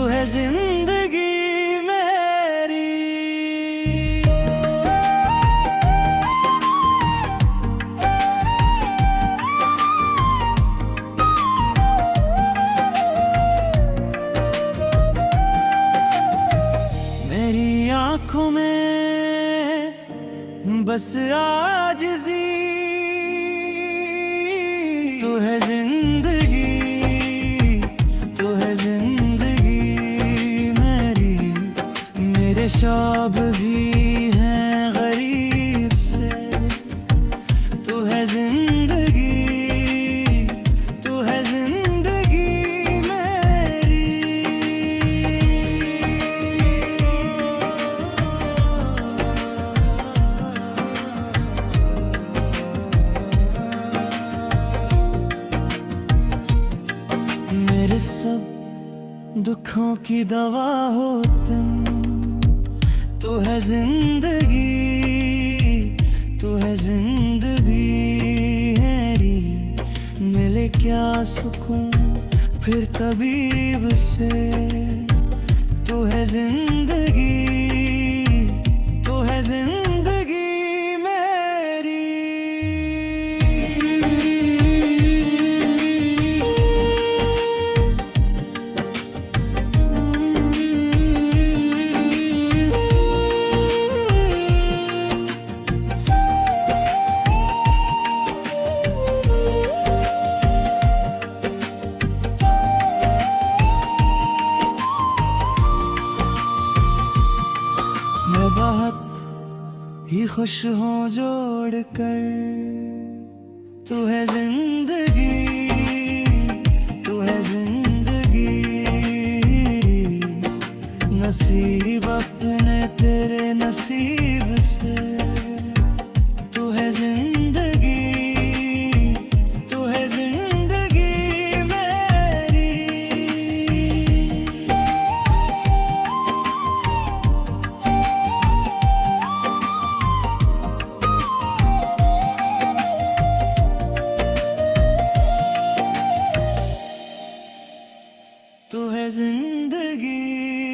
है जिंदगी मेरी। मेरी आंखों में बस आजिज़ी, तू है जिंदगी, तू है जिंदगी मेरी। मेरे शौक भी हैं गरीब से, तू है जिंदगी, तू है जिंदगी मेरी। मेरे सब दुखों की दवा हो तुम, तू है जिंदगी, तू है जिंदगी मेरी। मिले क्या सुकून फिर तबीब से, तू है जिंदगी, तू है जिंदगी मेरी। मैं बहुत ही खुश हूँ जोड़कर, तू है जिंदगी, तू है जिंदगी। नसीब अपने तेरे नसीब से, तू है जिंदगी, तू है जिंदगी मेरी। तू है जिंदगी।